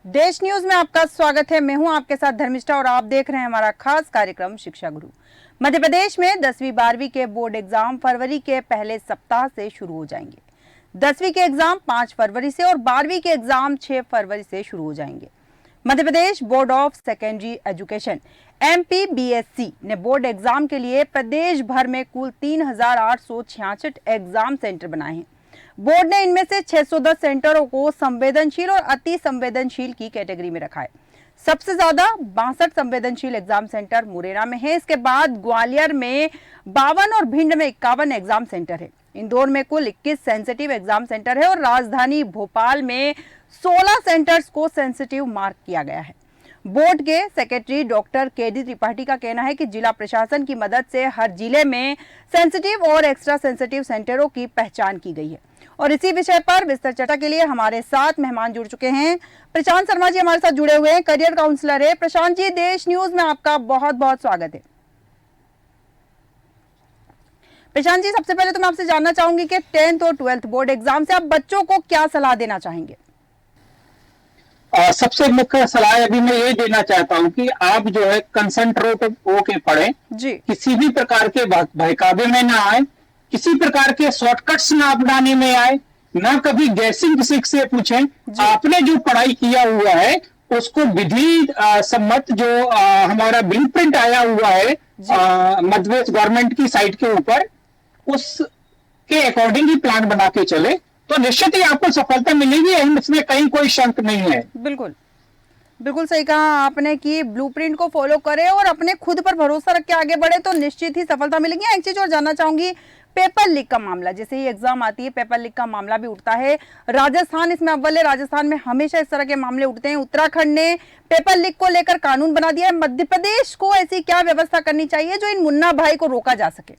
देश न्यूज में आपका स्वागत है। मैं हूं आपके साथ धर्मिष्ठा और आप देख रहे हैं हमारा खास कार्यक्रम शिक्षा गुरु। मध्य प्रदेश में 10वीं 12वीं के बोर्ड एग्जाम फरवरी के पहले सप्ताह से शुरू हो जाएंगे। 10वीं के एग्जाम 5 फरवरी से और 12वीं के एग्जाम 6 फरवरी से शुरू हो जाएंगे। Madhya Pradesh board of secondary education MPBSC ने बोर्ड एग्जाम के लिए प्रदेश भर में कुल 3,866 एग्जाम सेंटर बनाए हैं। बोर्ड ने इनमें से 610 सेंटरों को संवेदनशील और अति संवेदनशील की कैटेगरी में रखा है। सबसे ज्यादा 62 संवेदनशील एग्जाम सेंटर मुरैना में है। इसके बाद ग्वालियर में 52 और भिंड में 51 एग्जाम सेंटर है। इंदौर में कुल 21 सेंसिटिव एग्जाम सेंटर है और राजधानी भोपाल में 16 सेंटर्स को सेंसिटिव मार्क किया गया है। बोर्ड के सेक्रेटरी डॉक्टर KD त्रिपाठी का कहना है कि जिला प्रशासन की मदद से हर जिले में सेंसिटिव और एक्स्ट्रा सेंसिटिव सेंटरों की पहचान की गई है। और इसी विषय पर विस्तार चर्चा के लिए हमारे साथ मेहमान जुड़ चुके हैं। प्रशांत शर्मा जी हमारे साथ जुड़े हुए हैं, करियर काउंसलर है। प्रशांत जी, देश न्यूज में आपका बहुत बहुत स्वागत है। प्रशांत जी, सबसे पहले तो मैं आपसे जानना चाहूंगी कि 10th और 12th बोर्ड एग्जाम से आप बच्चों को क्या सलाह देना चाहेंगे? सबसे मुख्य सलाह अभी मैं ये देना चाहता हूँ कि आप जो है कंसंट्रेट होके पढ़ें जी। किसी भी प्रकार के बहकावे में ना आए, किसी प्रकार के शॉर्टकट्स ना अपनाने में आए, ना कभी गैसिंग किसी से पूछें। आपने जो पढ़ाई किया हुआ है उसको विधि सम्मत जो हमारा ब्लूप्रिंट आया हुआ है मध्य प्रदेश गवर्नमेंट की साइट के ऊपर, उसके अकॉर्डिंग ही प्लान बना के चले तो निश्चित ही आपको सफलता मिलेगी। इसमें कहीं कोई शंक नहीं है। बिल्कुल बिल्कुल सही कहा आपने कि ब्लूप्रिंट को फॉलो करें और अपने खुद पर भरोसा रख के आगे बढ़े तो निश्चित ही सफलता मिलेगी। एक चीज और जानना चाहूंगी, पेपर लीक का मामला, जैसे ही एग्जाम आती है पेपर लीक का मामला भी उठता है। राजस्थान इसमें अव्वल है। राजस्थान में हमेशा इस तरह के मामले उठते हैं। उत्तराखंड ने पेपर लीक को लेकर कानून बना दिया है। मध्य प्रदेश को ऐसी क्या व्यवस्था करनी चाहिए जो इन मुन्ना भाई को रोका जा सके?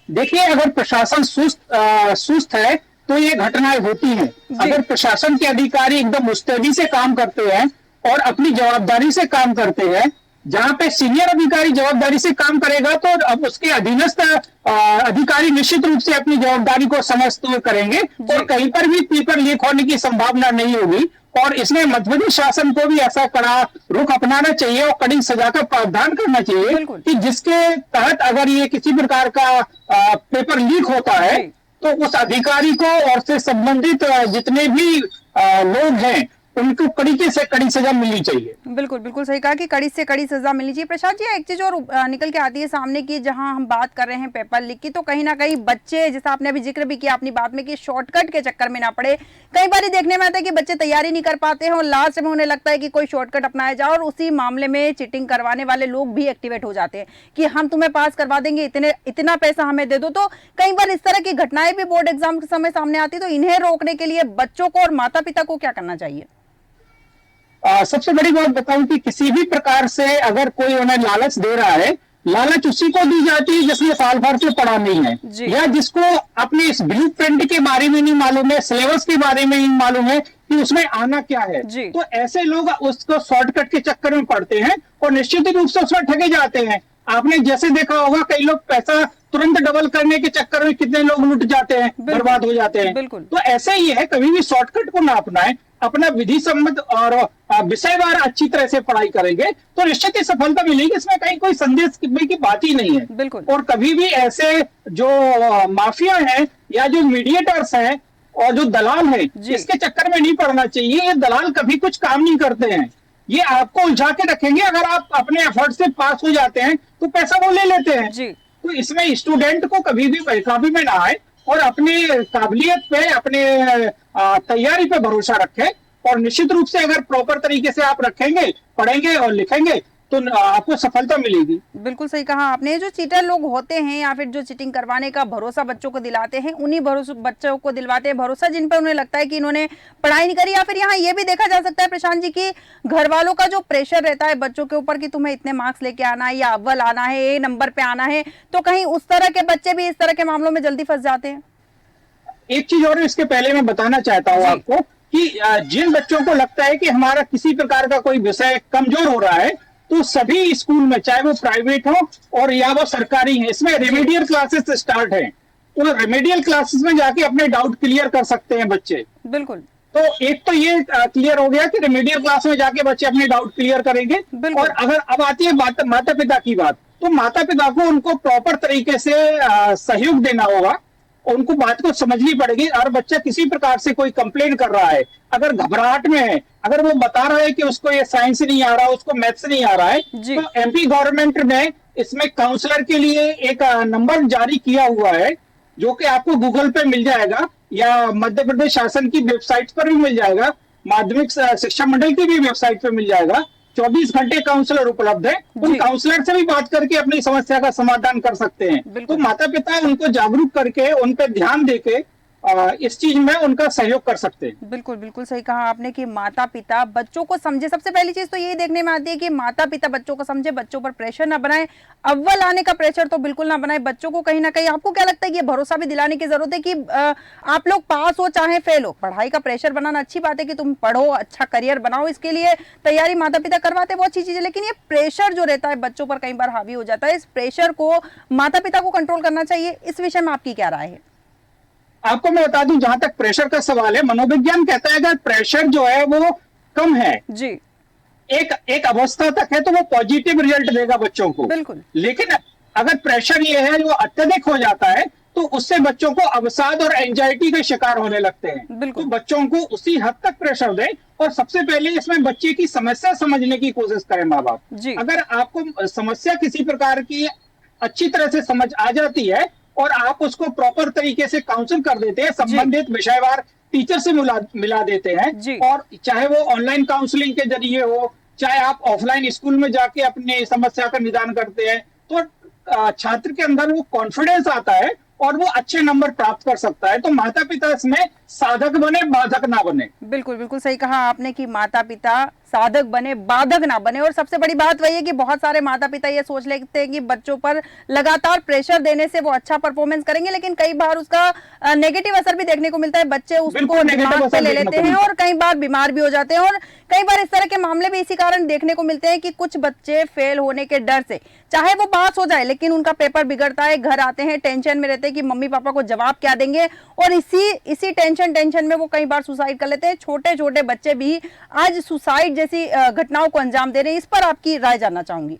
देखिए, अगर प्रशासन सुस्त है तो ये घटनाएं होती हैं। अगर प्रशासन के अधिकारी एकदम मुस्तैदी से काम करते हैं और अपनी जवाबदारी से काम करते हैं, जहां पे सीनियर अधिकारी जवाबदारी से काम करेगा तो अब उसके अधीनस्थ अधिकारी निश्चित रूप से अपनी जवाबदारी को समझते हुए करेंगे और कहीं पर भी पेपर लीक होने की संभावना नहीं होगी। और इसमें मध्य प्रदेश शासन को भी ऐसा कड़ा रुख अपनाना चाहिए और कड़ी सजा का प्रावधान करना चाहिए कि जिसके तहत अगर ये किसी प्रकार का पेपर लीक होता है तो उस अधिकारी को और से संबंधित जितने भी लोग हैं उनको कड़ी से कड़ी सजा मिलनी चाहिए। बिल्कुल बिल्कुल सही कहा कि कड़ी से कड़ी सजा मिलनी चाहिए। प्रशांत जी, एक चीज और निकल के आती है सामने की, जहां हम बात कर रहे हैं पेपर लीक की, तो कहीं ना कहीं बच्चे, जैसा आपने अभी जिक्र भी किया अपनी बात में कि शॉर्टकट के चक्कर में ना पड़े। कई बार देखने में आता है कि बच्चे तैयारी नहीं कर पाते हैं और लास्ट में उन्हें लगता है कि कोई शॉर्टकट अपनाया जाए और उसी मामले में चीटिंग करवाने वाले लोग भी एक्टिवेट हो जाते हैं कि हम तुम्हें पास करवा देंगे, इतना पैसा हमें दे दो। तो कई बार इस तरह की घटनाएं भी बोर्ड एग्जाम के समय सामने आती है। तो इन्हें रोकने के लिए बच्चों को और माता पिता को क्या करना चाहिए? सबसे बड़ी बात बताऊं कि किसी भी प्रकार से अगर कोई उन्हें लालच दे रहा है, लालच उसी को दी जाती है जिसने साल भर से पढ़ा नहीं है या जिसको अपने इस ब्लूप्रिंट के बारे में नहीं मालूम है, सिलेबस के बारे में नहीं मालूम है कि उसमें आना क्या है। तो ऐसे लोग उसको शॉर्टकट के चक्कर में पढ़ते हैं और निश्चित रूप से उसमें ठगे जाते हैं। आपने जैसे देखा होगा कई लोग पैसा तुरंत डबल करने के चक्कर में कितने लोग लुट जाते हैं, बर्बाद हो जाते हैं। तो ऐसे ही है, कभी भी शॉर्टकट को ना अपनाएं, अपना विधि सम्मत और विषयवार अच्छी तरह से पढ़ाई करेंगे तो निश्चित ही सफलता मिलेगी। इसमें कहीं कोई संदेश की बात ही नहीं है। और कभी भी ऐसे जो माफिया हैं या जो मीडिएटर्स हैं और जो दलाल हैं, इसके चक्कर में नहीं पड़ना चाहिए। ये दलाल कभी कुछ काम नहीं करते हैं, ये आपको उलझा के रखेंगे। अगर आप अपने एफर्ट से पास हो जाते हैं तो पैसा वो ले लेते हैं। तो इसमें स्टूडेंट को कभी भी बहकावे में ना आए और अपनी काबिलियत पे, अपने तैयारी पे भरोसा रखें और निश्चित रूप से अगर प्रॉपर तरीके से आप रखेंगे, पढ़ेंगे और लिखेंगे तो आपको सफलता मिलेगी। बिल्कुल सही कहा आपने। जो चीटर लोग होते हैं या फिर जो चीटिंग करवाने का भरोसा बच्चों को दिलाते हैं, उन्हीं बच्चों को दिलवाते हैं भरोसा जिन पर उन्हें लगता है कि इन्होंने पढ़ाई नहीं करी। या फिर यहाँ ये भी देखा जा सकता है प्रशांत जी की घर वालों का जो प्रेशर रहता है बच्चों के ऊपर कि तुम्हें इतने मार्क्स लेके आना है या अव्वल आना है, ए नंबर पे आना है, तो कहीं उस तरह के बच्चे भी इस तरह के मामलों में जल्दी फंस जाते हैं। एक चीज और इसके पहले मैं बताना चाहता हूँ आपको कि जिन बच्चों को लगता है कि हमारा किसी प्रकार का कोई विषय कमजोर हो रहा है तो सभी स्कूल में, चाहे वो प्राइवेट हो और या वो सरकारी है, इसमें रेमेडियल क्लासेस स्टार्ट है। तो रेमेडियल क्लासेस में जाके अपने डाउट क्लियर कर सकते हैं बच्चे। बिल्कुल। तो एक तो ये क्लियर हो गया कि रेमेडियल क्लास में जाके बच्चे अपने डाउट क्लियर करेंगे। और अगर अब आती है माता पिता की बात, तो माता पिता को उनको प्रॉपर तरीके से सहयोग देना होगा, उनको बात को समझनी पड़ेगी। हर बच्चा किसी प्रकार से कोई कंप्लेन कर रहा है, अगर घबराहट में है, अगर वो बता रहा है कि उसको ये साइंस नहीं आ रहा, उसको मैथ्स नहीं आ रहा है, तो एमपी गवर्नमेंट ने इसमें काउंसलर के लिए एक नंबर जारी किया हुआ है, जो कि आपको गूगल पे मिल जाएगा या मध्य प्रदेश शासन की वेबसाइट पर भी मिल जाएगा, माध्यमिक शिक्षा मंडल की भी वेबसाइट पर मिल जाएगा। 24 घंटे काउंसलर उपलब्ध है, उन काउंसलर से भी बात करके अपनी समस्या का समाधान कर सकते हैं। तो माता पिता उनको जागरूक करके, उन पर ध्यान देके इस चीज में उनका सहयोग कर सकते हैं। बिल्कुल बिल्कुल सही कहा आपने कि माता पिता बच्चों को समझे। सबसे पहली चीज तो यही देखने में आती है कि माता पिता बच्चों को समझे, बच्चों पर प्रेशर ना बनाए, अव्वल आने का प्रेशर तो बिल्कुल ना बनाए। बच्चों को कहीं ना कहीं, आपको क्या लगता है कि ये भरोसा भी दिलाने की जरूरत है कि आप लोग पास हो चाहे फेल हो, पढ़ाई का प्रेशर बनाना अच्छी बात है कि तुम पढ़ो, अच्छा करियर बनाओ, इसके लिए तैयारी माता पिता करवाते हैं, बहुत अच्छी चीज है। लेकिन ये प्रेशर जो रहता है बच्चों पर कई बार हावी हो जाता है, इस प्रेशर को माता पिता को कंट्रोल करना चाहिए। इस विषय में आपकी क्या राय है? आपको मैं बता दूं, जहां तक प्रेशर का सवाल है, मनोविज्ञान कहता है अगर प्रेशर जो है वो कम है जी, एक अवस्था तक है, तो वो पॉजिटिव रिजल्ट देगा बच्चों को। बिल्कुल। लेकिन अगर प्रेशर ये है जो अत्यधिक हो जाता है, तो उससे बच्चों को अवसाद और एंजाइटी का शिकार होने लगते हैं। तो बच्चों को उसी हद तक प्रेशर दें, और सबसे पहले इसमें बच्चे की समस्या समझने की कोशिश करें माँ बाप। अगर आपको समस्या किसी प्रकार की अच्छी तरह से समझ आ जाती है और आप उसको प्रॉपर तरीके से काउंसिल कर देते हैं, संबंधित विषयवार टीचर से मिला देते हैं, और चाहे वो ऑनलाइन काउंसलिंग के जरिए हो, चाहे आप ऑफलाइन स्कूल में जाके अपने समस्या का निदान करते हैं, तो छात्र के अंदर वो कॉन्फिडेंस आता है और वो अच्छे नंबर प्राप्त कर सकता है। तो माता पिता इसमें साधक बने, बाधक ना बने। बिल्कुल बिल्कुल सही कहा आपने कि माता पिता साधक बने, बाधक ना बने। और सबसे बड़ी बात वही है कि बहुत सारे माता पिता ये सोच लेते हैं कि बच्चों पर लगातार प्रेशर देने से वो अच्छा परफॉर्मेंस करेंगे, लेकिन कई बार उसका नेगेटिव असर भी देखने को मिलता है। बच्चे उसको दिमाग पे ले लेते हैं और कई बार बीमार भी हो जाते हैं। और कई बार इस तरह के मामले भी इसी कारण देखने को मिलते हैं कि कुछ बच्चे फेल होने के डर से, चाहे वो पास हो जाए, लेकिन उनका पेपर बिगड़ता है, घर आते हैं टेंशन में रहते हैं कि मम्मी पापा को जवाब क्या देंगे, और इसी टेंशन में वो कई बार सुसाइड कर लेते हैं। छोटे छोटे बच्चे भी आज सुसाइड जैसी घटनाओं को अंजाम दे रहे हैं। इस पर आपकी राय जानना चाहूंगी।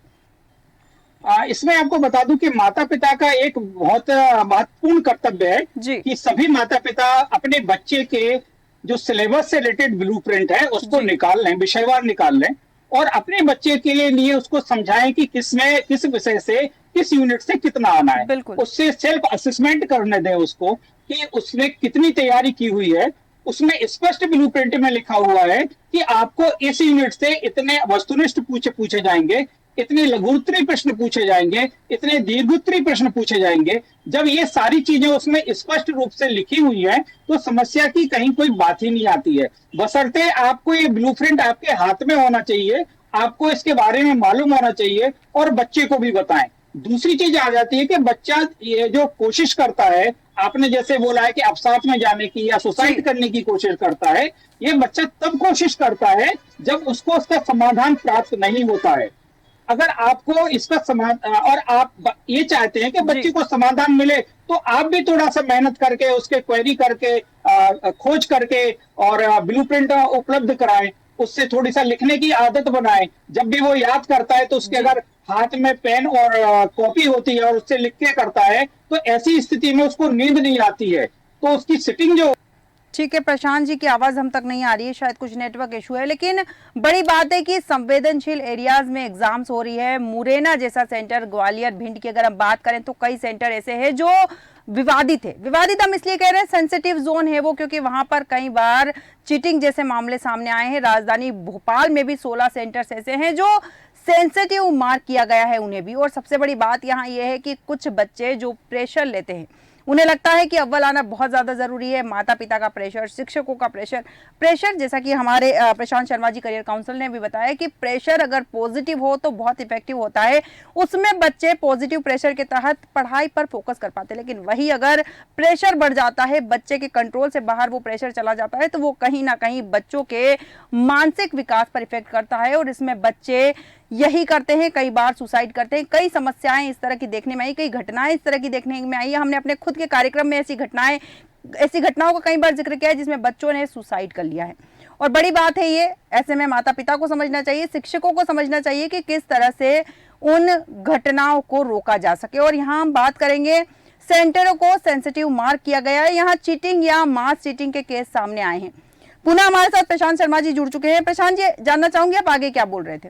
इसमें आपको बता दूं कि माता पिता का एक बहुत महत्वपूर्ण कर्तव्य है कि सभी माता पिता अपने बच्चे के जो सिलेबस से रिलेटेड ब्लूप्रिंट है उसको निकाल लें, विषयवार निकाल लें, और अपने बच्चे के लिए उसको समझाएं कि किस विषय से, किस यूनिट से कितना आना है। उससे सेल्फ असेसमेंट करने दें उसको कि उसने कितनी तैयारी की हुई है। उसमें स्पष्ट ब्लूप्रिंट में लिखा हुआ है कि आपको इस यूनिट से इतने वस्तुनिष्ठ पूछे जाएंगे, इतने लघुत्तरी प्रश्न पूछे जाएंगे, इतने दीर्घोत्तरी प्रश्न पूछे जाएंगे। जब ये सारी चीजें उसमें स्पष्ट रूप से लिखी हुई है, तो समस्या की कहीं कोई बात ही नहीं आती है। बशर्ते आपको ये ब्लूप्रिंट आपके हाथ में होना चाहिए, आपको इसके बारे में मालूम होना चाहिए और बच्चे को भी बताएं। दूसरी चीज आ जाती है कि बच्चा ये जो कोशिश करता है, आपने जैसे बोला है कि अवसाद में जाने की या सुसाइड करने की कोशिश करता है, ये बच्चा तब कोशिश करता है जब उसको उसका समाधान प्राप्त नहीं होता है। अगर आपको इसका समाधान, और आप ये चाहते हैं कि बच्चे को समाधान मिले, तो आप भी थोड़ा सा मेहनत करके, उसके क्वेरी करके, खोज करके और ब्लूप्रिंट उपलब्ध कराएं, उससे थोड़ी सा लिखने की आदत बनाएं। जब भी वो याद करता है तो उसके अगर हाथ में पेन और कॉपी होती है और उससे लिख के करता है, तो ऐसी स्थिति में उसको नींद नहीं आती है, तो उसकी सिटिंग जो। ठीक है, प्रशांत जी की आवाज हम तक नहीं आ रही है, शायद कुछ नेटवर्क इशू है। लेकिन बड़ी बात है कि संवेदनशील एरियाज में एग्जाम्स हो रही है। मुरैना जैसा सेंटर, ग्वालियर, भिंड की अगर हम बात करें तो कई सेंटर ऐसे हैं जो विवादित है। विवादित हम इसलिए कह रहे हैं, सेंसिटिव जोन है वो, क्योंकि वहां पर कई बार चीटिंग जैसे मामले सामने आए हैं। राजधानी भोपाल में भी 16 सेंटर्स ऐसे हैं जो सेंसिटिव मार्क किया गया है उन्हें भी। और सबसे बड़ी बात यहाँ ये है कि कुछ बच्चे जो प्रेशर लेते हैं, उन्हें लगता है कि अव्वल आना बहुत ज्यादा जरूरी है। माता पिता का प्रेशर, शिक्षकों का प्रेशर जैसा कि हमारे प्रशांत शर्मा जी करियर काउंसिल ने भी बताया कि प्रेशर अगर पॉजिटिव हो तो बहुत इफेक्टिव होता है। उसमें बच्चे पॉजिटिव प्रेशर के तहत पढ़ाई पर फोकस कर पाते हैं। लेकिन वही अगर प्रेशर बढ़ जाता है, बच्चे के कंट्रोल से बाहर वो प्रेशर चला जाता है, तो वो कहीं ना कहीं बच्चों के मानसिक विकास पर इफेक्ट करता है। और इसमें बच्चे यही करते हैं, कई बार सुसाइड करते हैं। कई समस्याएं इस तरह की देखने में आई, कई घटनाएं इस तरह की देखने में आई। हमने अपने खुद के कार्यक्रम में ऐसी घटनाएं ऐसी घटनाओं का कई बार जिक्र किया है जिसमें बच्चों ने सुसाइड कर लिया है। और बड़ी बात है ये, ऐसे में माता पिता को समझना चाहिए, शिक्षकों को समझना चाहिए कि किस तरह से उन घटनाओं को रोका जा सके। और यहाँ हम बात करेंगे, सेंटरों को सेंसिटिव मार्क किया गया है, यहाँ चीटिंग या मास चीटिंग के केस सामने आए हैं। पुनः हमारे साथ प्रशांत शर्मा जी जुड़ चुके हैं। प्रशांत जी, जानना चाहूंगी आप आगे क्या बोल रहे थे?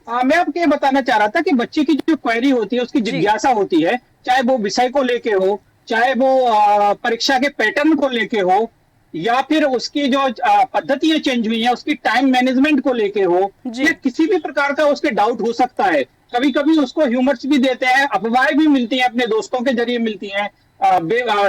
मैं आपको ये बताना चाह रहा था कि बच्चे की जो क्वेरी होती है, उसकी जिज्ञासा होती है, चाहे वो विषय को लेके हो, चाहे वो परीक्षा के पैटर्न को लेके हो, या फिर उसकी जो पद्धतियां चेंज हुई हैं उसकी टाइम मैनेजमेंट को लेके हो, या किसी भी प्रकार का उसके डाउट हो सकता है। कभी कभी उसको ह्यूमर्स भी देते हैं, अफवाहें भी मिलती हैं, अपने दोस्तों के जरिए मिलती हैं,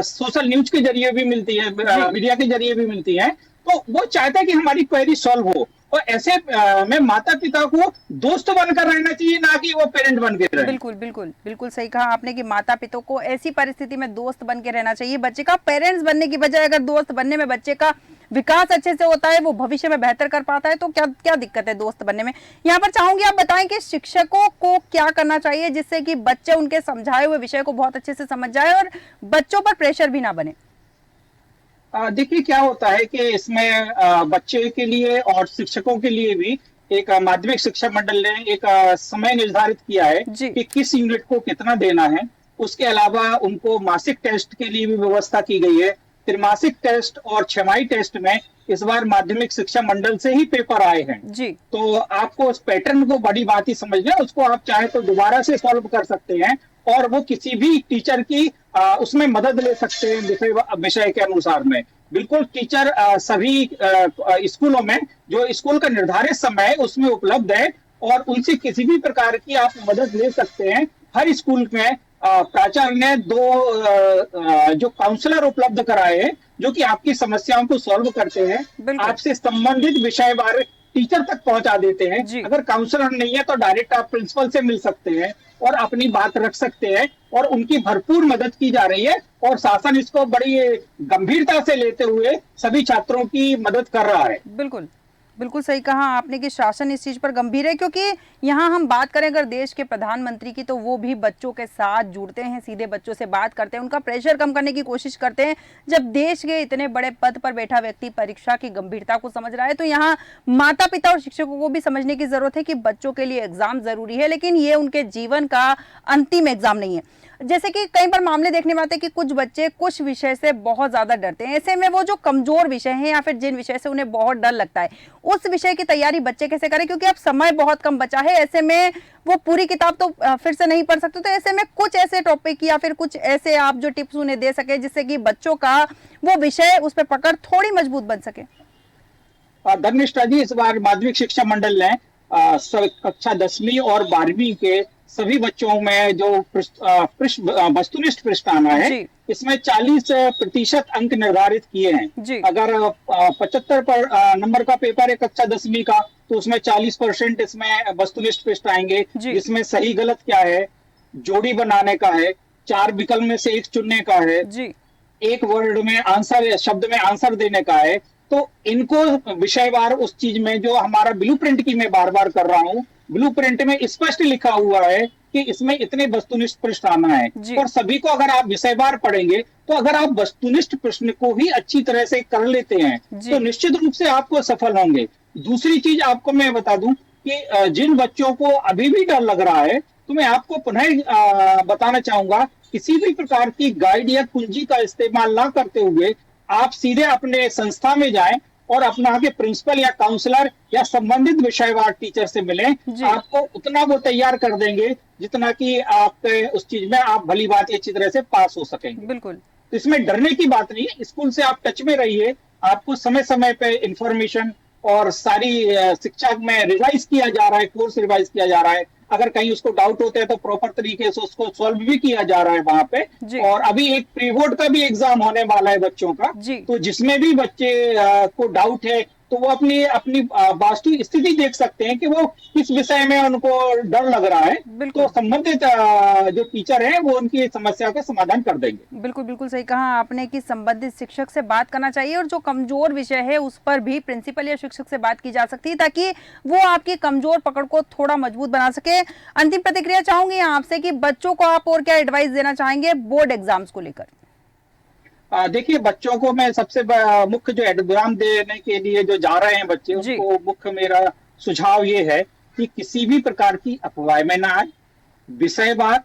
सोशल न्यूज के जरिए भी मिलती है, मीडिया के जरिए भी मिलती है। तो वो चाहता है कि हमारी क्वेरी सॉल्व हो, और ऐसे में माता पिता को दोस्त बनकर रहना चाहिए, ना कि वो पेरेंट बन के रहे। बिल्कुल बिल्कुल बिल्कुल सही कहा आपने कि माता पिता को ऐसी परिस्थिति में दोस्त बन के रहना चाहिए बच्चे का। पेरेंट्स बनने की बजाय अगर दोस्त बनने में बच्चे का विकास अच्छे से होता है, वो भविष्य में बेहतर कर पाता है, तो क्या क्या दिक्कत है दोस्त बनने में? यहाँ पर चाहूंगी आप बताएं कि शिक्षकों को क्या करना चाहिए जिससे कि बच्चे उनके समझाए हुए विषय को बहुत अच्छे से समझ जाए और बच्चों पर प्रेशर भी ना बने। देखिए क्या होता है कि इसमें बच्चे के लिए और शिक्षकों के लिए भी एक माध्यमिक शिक्षा मंडल ने एक समय निर्धारित किया है कि किस यूनिट को कितना देना है। उसके अलावा उनको मासिक टेस्ट के लिए भी व्यवस्था की गई है। त्रिमासिक टेस्ट और छमाही टेस्ट में इस बार माध्यमिक शिक्षा मंडल से ही पेपर आए हैं जी। तो आपको उस पैटर्न को बड़ी बात ही समझना है, उसको आप चाहे तो दोबारा से सॉल्व कर सकते हैं, और वो किसी भी टीचर की उसमें मदद ले सकते हैं विषय के अनुसार में। बिल्कुल टीचर सभी स्कूलों में जो स्कूल का निर्धारित समय है उसमें उपलब्ध है, और उनसे किसी भी प्रकार की आप मदद ले सकते हैं। हर स्कूल में प्राचार्य ने 2 जो काउंसलर उपलब्ध कराए हैं, जो कि आपकी समस्याओं को सॉल्व करते हैं, आपसे संबंधित विषयवार टीचर तक पहुंचा देते हैं। अगर काउंसलर नहीं है तो डायरेक्ट आप प्रिंसिपल से मिल सकते हैं और अपनी बात रख सकते हैं, और उनकी भरपूर मदद की जा रही है, और शासन इसको बड़ी गंभीरता से लेते हुए सभी छात्रों की मदद कर रहा है। बिल्कुल बिल्कुल सही कहा आपने कि शासन इस चीज पर गंभीर है, क्योंकि यहाँ हम बात करें अगर देश के प्रधानमंत्री की, तो वो भी बच्चों के साथ जुड़ते हैं, सीधे बच्चों से बात करते हैं, उनका प्रेशर कम करने की कोशिश करते हैं। जब देश के इतने बड़े पद पर बैठा व्यक्ति परीक्षा की गंभीरता को समझ रहा है, तो यहाँ माता पिता और शिक्षकों को भी समझने की जरूरत है कि बच्चों के लिए एग्जाम जरूरी है, लेकिन ये उनके जीवन का अंतिम एग्जाम नहीं है। जैसे कि कई बार मामले देखने में आते हैं कि कुछ बच्चे कुछ विषय से बहुत ज्यादा डरते हैं। ऐसे में वो जो कमजोर विषय हैं या फिर जिन विषय से उन्हें बहुत डर लगता है, उस विषय की तैयारी बच्चे कैसे करें? क्योंकि अब समय बहुत कम बचा है, ऐसे में वो पूरी किताब तो फिर से नहीं पढ़ सकते। तो ऐसे में कुछ ऐसे टॉपिक या फिर कुछ ऐसे आप जो टिप्स उन्हें दे सके जिससे कि बच्चों का वो विषय, उस पर पकड़ थोड़ी मजबूत बन सके। धर्मिष्ठा जी, इस बार माध्यमिक शिक्षा मंडल ने कक्षा 10वीं और 12वीं के सभी बच्चों में जो वस्तुनिष्ठ पृष्ठ आना है, इसमें 40% अंक निर्धारित किए हैं। अगर 75 नंबर का पेपर है कक्षा 10वीं का, तो उसमें 40% इसमें वस्तुनिष्ठ पृष्ठ आएंगे, जिसमें सही गलत क्या है, जोड़ी बनाने का है, 4 विकल्प में से एक चुनने का है, एक वर्ड में आंसर, शब्द में आंसर देने का है। तो इनको विषयवार उस चीज में जो हमारा ब्लूप्रिंट की मैं बार बार कर रहा हूँ, ब्लूप्रिंट में स्पष्ट लिखा हुआ है कि इसमें इतने वस्तुनिष्ठ प्रश्न आना है, और सभी को अगर आप विषयवार पढ़ेंगे, तो अगर आप वस्तुनिष्ठ प्रश्न को ही अच्छी तरह से कर लेते हैं तो निश्चित रूप से आपको सफल होंगे। दूसरी चीज आपको मैं बता दूं कि जिन बच्चों को अभी भी डर लग रहा है, तो मैं आपको पुनः बताना चाहूंगा, किसी भी प्रकार की गाइड या कुंजी का इस्तेमाल ना करते हुए आप सीधे अपने संस्था में जाएं और अपना आगे प्रिंसिपल या काउंसलर या संबंधित विषयवार टीचर से मिलें। आपको उतना वो तैयार कर देंगे जितना कि आप उस चीज में आप भली बात अच्छी तरह से पास हो सकेंगे। बिल्कुल, तो इसमें डरने की बात नहीं है। स्कूल से आप टच में रहिए, आपको समय समय पे इंफॉर्मेशन और सारी शिक्षा में रिवाइज किया जा रहा है, कोर्स रिवाइज किया जा रहा है। अगर कहीं उसको डाउट होते हैं तो प्रॉपर तरीके से उसको सॉल्व भी किया जा रहा है वहां पे। और अभी एक प्री बोर्ड का भी एग्जाम होने वाला है बच्चों का, तो जिसमें भी बच्चे को डाउट है तो वो अपनी वास्तविक स्थिति देख सकते हैं कि वो किस विषय में उनको डर लग रहा है, तो संबंधित जो टीचर है वो उनकी समस्या का समाधान कर देंगे। बिल्कुल बिल्कुल सही कहा आपने कि संबंधित शिक्षक से बात करना चाहिए, और जो कमजोर विषय है उस पर भी प्रिंसिपल या शिक्षक से बात की जा सकती है, ताकि वो आपकी कमजोर पकड़ को थोड़ा मजबूत बना सके। अंतिम प्रतिक्रिया चाहूंगी आपसे कि बच्चों को आप और क्या एडवाइस देना चाहेंगे बोर्ड एग्जाम्स को लेकर? देखिए, बच्चों को मैं सबसे मुख्य जो एग्जाम देने के लिए जो जा रहे हैं बच्चे, जी। उनको मुख्य मेरा सुझाव ये है कि किसी भी प्रकार की अफवाह में ना आए, विषयवार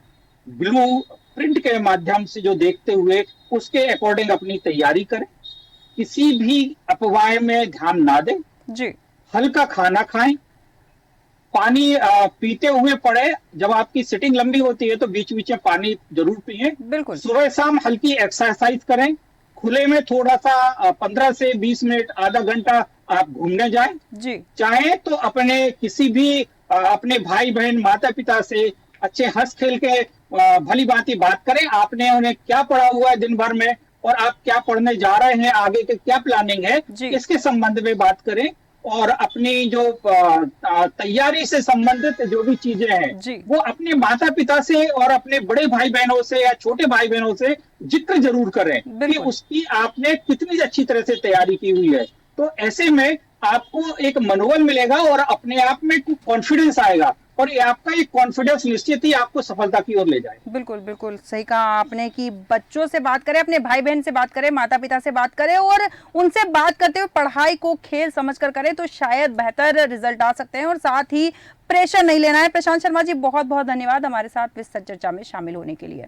ब्लू प्रिंट के माध्यम से जो देखते हुए उसके अकॉर्डिंग अपनी तैयारी करें, किसी भी अफवाह में ध्यान ना दें, जी। हल्का खाना खाएं, पानी पीते हुए पड़े। जब आपकी सिटिंग लंबी होती है तो बीच बीच में पानी जरूर पिए। बिल्कुल। सुबह शाम हल्की एक्सरसाइज करें, खुले में थोड़ा सा 15 से 20 मिनट आधा घंटा आप घूमने जाएं। जी। चाहे तो अपने किसी भी अपने भाई बहन माता पिता से अच्छे हंस खेल के भली भांति बात करें। आपने उन्हें क्या पढ़ा हुआ है दिन भर में और आप क्या पढ़ने जा रहे हैं, आगे के क्या प्लानिंग है, जी। इसके संबंध में बात करें। और अपनी जो तैयारी से संबंधित जो भी चीजें हैं जी। वो अपने माता पिता से और अपने बड़े भाई बहनों से या छोटे भाई बहनों से जिक्र जरूर करें कि बिल्कुल। उसकी आपने कितनी अच्छी तरह से तैयारी की हुई है। तो ऐसे में आपको एक मनोबल मिलेगा और अपने आप में कॉन्फिडेंस आएगा और ये आपका एक कॉन्फिडेंस निश्चित ही आपको सफलता की ओर ले जाएगा। बिल्कुल बिल्कुल सही कहा आपने कि बच्चों से बात करें, अपने भाई बहन से बात करें, माता पिता से बात करें और उनसे बात करते हुए पढ़ाई को खेल समझकर करें तो शायद बेहतर रिजल्ट आ सकते हैं और साथ ही प्रेशर नहीं लेना है। प्रशांत शर्मा जी, बहुत बहुत धन्यवाद हमारे साथ विस्तृत चर्चा में शामिल होने के लिए।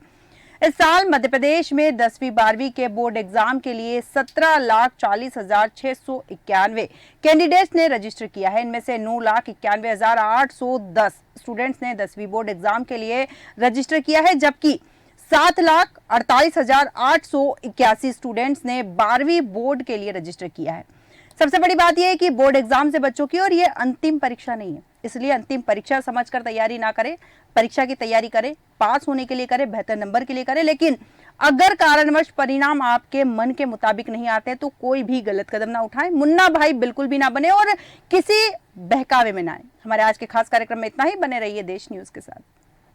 इस साल मध्य प्रदेश में 10वीं 12वीं के बोर्ड एग्जाम के लिए 17,40,691 कैंडिडेट्स ने रजिस्टर किया है। इनमें से 9,91,810 स्टूडेंट्स ने 10वीं बोर्ड एग्जाम के लिए रजिस्टर किया है, जबकि 7,48,881 स्टूडेंट्स ने 12वीं बोर्ड के लिए रजिस्टर किया है। सबसे बड़ी बात यह है कि बोर्ड एग्जाम से बच्चों की और ये अंतिम परीक्षा नहीं है, इसलिए अंतिम परीक्षा समझकर तैयारी ना करें। परीक्षा की तैयारी करें, पास होने के लिए करें, बेहतर नंबर के लिए करें, लेकिन अगर कारणवश परिणाम आपके मन के मुताबिक नहीं आते तो कोई भी गलत कदम ना उठाएं, मुन्ना भाई बिल्कुल भी ना बने और किसी बहकावे में ना आए। हमारे आज के खास कार्यक्रम में इतना ही। बने रहिए देश न्यूज के साथ।